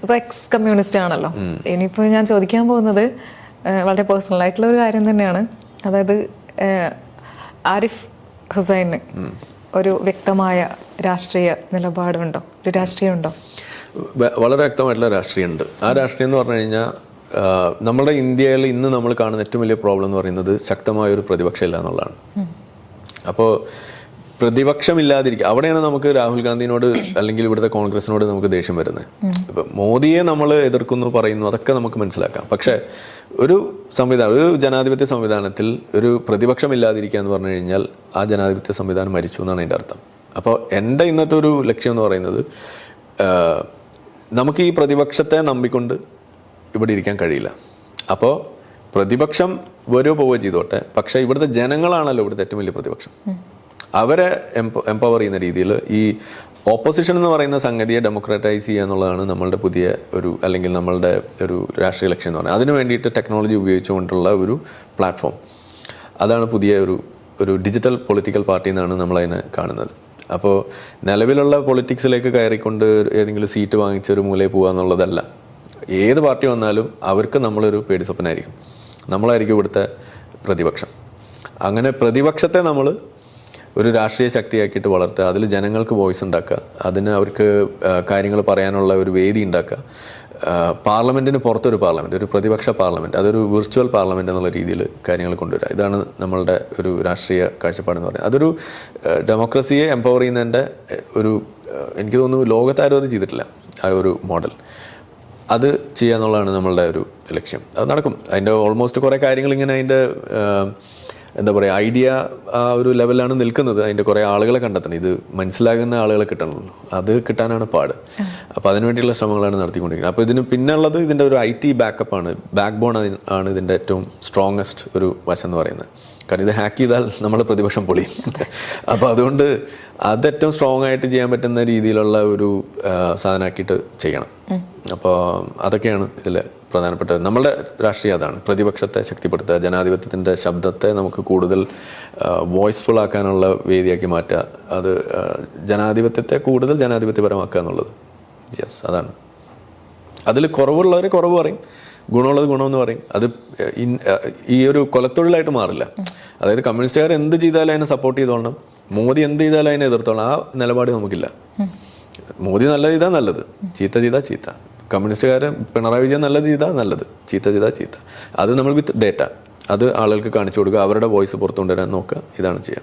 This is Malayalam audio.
ഇപ്പോൾ എക്സ് കമ്മ്യൂണിസ്റ്റ് ആണല്ലോ. ഇനിയിപ്പോൾ ഞാൻ ചോദിക്കാൻ പോകുന്നത് വളരെ പേഴ്സണൽ ആയിട്ടുള്ള ഒരു കാര്യം തന്നെയാണ്. അതായത് ആരിഫ് ഹുസൈന് ഒരു വ്യക്തമായ രാഷ്ട്രീയ നിലപാടുണ്ടോ, ഒരു രാഷ്ട്രീയമുണ്ടോ? വളരെ വ്യക്തമായിട്ടുള്ള രാഷ്ട്രീയമുണ്ട്. ആ രാഷ്ട്രീയം എന്ന് പറഞ്ഞു കഴിഞ്ഞാൽ നമ്മുടെ ഇന്ത്യയിൽ ഇന്ന് നമ്മൾ കാണുന്ന ഏറ്റവും വലിയ പ്രോബ്ലം എന്ന് പറയുന്നത് ശക്തമായ ഒരു പ്രതിപക്ഷം ഇല്ല എന്നുള്ളതാണ്. അപ്പോൾ പ്രതിപക്ഷമില്ലാതിരിക്കുക, അവിടെയാണ് നമുക്ക് രാഹുൽ ഗാന്ധിനോട് അല്ലെങ്കിൽ ഇവിടുത്തെ കോൺഗ്രസിനോട് നമുക്ക് ദേഷ്യം വരുന്നത്. ഇപ്പം മോദിയെ നമ്മൾ എതിർക്കുന്നു പറയുന്നു, അതൊക്കെ നമുക്ക് മനസ്സിലാക്കാം. പക്ഷേ ഒരു ജനാധിപത്യ സംവിധാനത്തിൽ ഒരു പ്രതിപക്ഷമില്ലാതിരിക്കുക എന്ന് പറഞ്ഞു കഴിഞ്ഞാൽ ആ ജനാധിപത്യ സംവിധാനം മരിച്ചു എന്നാണ് അതിൻ്റെ അർത്ഥം. അപ്പോൾ എൻ്റെ ഇന്നത്തെ ഒരു ലക്ഷ്യം എന്ന് പറയുന്നത്, നമുക്ക് ഈ പ്രതിപക്ഷത്തെ നമ്പിക്കൊണ്ട് ഇവിടെ ഇരിക്കാൻ കഴിയില്ല. അപ്പോൾ പ്രതിപക്ഷം വരുമോ പോവുകയോ ചെയ്തോട്ടെ, പക്ഷേ ഇവിടുത്തെ ജനങ്ങളാണല്ലോ ഇവിടുത്തെ ഏറ്റവും വലിയ പ്രതിപക്ഷം. അവരെ എംപവർ ചെയ്യുന്ന രീതിയിൽ ഈ ഓപ്പോസിഷൻ എന്ന് പറയുന്ന സംഗതിയെ ഡെമോക്രാറ്റൈസ് ചെയ്യുക എന്നുള്ളതാണ് നമ്മളുടെ പുതിയ അല്ലെങ്കിൽ നമ്മളുടെ ഒരു രാഷ്ട്രീയ ലക്ഷ്യം എന്ന് പറയുന്നത്. അതിനു വേണ്ടിയിട്ട് ടെക്നോളജി ഉപയോഗിച്ചുകൊണ്ടുള്ള ഒരു പ്ലാറ്റ്ഫോം, അതാണ് പുതിയ ഒരു ഡിജിറ്റൽ പൊളിറ്റിക്കൽ പാർട്ടി എന്നാണ് നമ്മളതിനെ കാണുന്നത്. അപ്പോൾ നിലവിലുള്ള പൊളിറ്റിക്സിലേക്ക് കയറിക്കൊണ്ട് ഏതെങ്കിലും സീറ്റ് വാങ്ങിച്ച് ഒരു മൂലയിൽ പോകുക എന്നുള്ളതല്ല. ഏത് പാർട്ടി വന്നാലും അവർക്ക് നമ്മളൊരു പേടി സ്വപ്നമായിരിക്കും. നമ്മളായിരിക്കും ഇവിടുത്തെ പ്രതിപക്ഷം. അങ്ങനെ പ്രതിപക്ഷത്തെ നമ്മൾ ഒരു രാഷ്ട്രീയ ശക്തിയാക്കിയിട്ട് വളർത്തുക, അതിൽ ജനങ്ങൾക്ക് വോയിസ് ഉണ്ടാക്കുക, അതിന് അവർക്ക് കാര്യങ്ങൾ പറയാനുള്ള ഒരു വേദി ഉണ്ടാക്കുക. പാർലമെൻറ്റിന് പുറത്തൊരു പാർലമെൻറ്റ്, ഒരു പ്രതിപക്ഷ പാർലമെൻറ്റ്, അതൊരു വിർച്വൽ പാർലമെൻറ്റ് എന്നുള്ള രീതിയിൽ കാര്യങ്ങൾ കൊണ്ടുവരിക. ഇതാണ് നമ്മളുടെ ഒരു രാഷ്ട്രീയ കാഴ്ചപ്പാടെന്ന് പറയുന്നത്. അതൊരു ഡെമോക്രസിയെ എംപവർ ചെയ്യുന്നതിൻ്റെ എനിക്ക് തോന്നുന്നു ലോകത്താരും അത് ചെയ്തിട്ടില്ല, ആ ഒരു മോഡൽ. അത് ചെയ്യുക എന്നുള്ളതാണ് നമ്മളുടെ ഒരു ലക്ഷ്യം. അത് നടക്കും. അതിൻ്റെ ഓൾമോസ്റ്റ് കുറേ കാര്യങ്ങൾ ഇങ്ങനെ അതിൻ്റെ എന്താ പറയുക, ഐഡിയ ആ ഒരു ലെവലിലാണ് നിൽക്കുന്നത്. അതിൻ്റെ കുറേ ആളുകളെ കണ്ടെത്തണം, ഇത് മനസ്സിലാകുന്ന ആളുകളെ കിട്ടണമല്ലോ, അത് കിട്ടാനാണ് പാട്. അപ്പോൾ അതിനുവേണ്ടിയുള്ള ശ്രമങ്ങളാണ് നടത്തിക്കൊണ്ടിരിക്കുന്നത്. അപ്പോൾ ഇതിന് പിന്നുള്ളത് ഇതിൻ്റെ ഒരു IT ബാക്കപ്പാണ്, ബാക്ക് ബോൺ ആണ് ഇതിൻ്റെ ഏറ്റവും സ്ട്രോങ്ങസ്റ്റ് ഒരു വശം എന്ന് പറയുന്നത്. കാരണം ഇത് ഹാക്ക് ചെയ്താൽ നമ്മുടെ പ്രതിപക്ഷം പൊളിയും. അപ്പോൾ അതുകൊണ്ട് അത് ഏറ്റവും സ്ട്രോങ് ആയിട്ട് ചെയ്യാൻ പറ്റുന്ന രീതിയിലുള്ള ഒരു സാധനമാക്കിയിട്ട് ചെയ്യണം. അപ്പോൾ അതൊക്കെയാണ് ഇതിൽ പ്രധാനപ്പെട്ടത്. നമ്മളുടെ രാഷ്ട്രീയം അതാണ്, പ്രതിപക്ഷത്തെ ശക്തിപ്പെടുത്തുക, ജനാധിപത്യത്തിൻ്റെ ശബ്ദത്തെ നമുക്ക് കൂടുതൽ വോയിസ്ഫുൾ ആക്കാനുള്ള വേദിയാക്കി മാറ്റുക, അത് ജനാധിപത്യത്തെ കൂടുതൽ ജനാധിപത്യപരമാക്കുക എന്നുള്ളത്. യെസ്, അതാണ്. അതിൽ കുറവുള്ളവരെ കുറവ് പറയും, ഗുണമുള്ളത് ഗുണമെന്ന് പറയും. അത് ഈ ഒരു കൊലത്തൊഴിലായിട്ട് മാറില്ല. അതായത് കമ്മ്യൂണിസ്റ്റുകാർ എന്ത് ചെയ്താലും അതിനെ സപ്പോർട്ട് ചെയ്തോളണം, മോദി എന്ത് ചെയ്താലും അതിനെ എതിർത്തോളണം, ആ നിലപാട് നമുക്കില്ല. മോദി നല്ല ചെയ്താൽ നല്ലത്, ചീത്ത ചെയ്താൽ ചീത്ത. കമ്മ്യൂണിസ്റ്റുകാരൻ പിണറായി വിജയൻ നല്ലത് ചെയ്താൽ നല്ലത്, ചീത്ത ചെയ്താൽ ചീത്ത. അത് നമ്മൾ വിത്ത് ഡേറ്റ അത് ആളുകൾക്ക് കാണിച്ചു കൊടുക്കുക, അവരുടെ വോയിസ് പുറത്തു കൊണ്ടുവരാൻ നോക്കുക. ഇതാണ് ചെയ്യുക.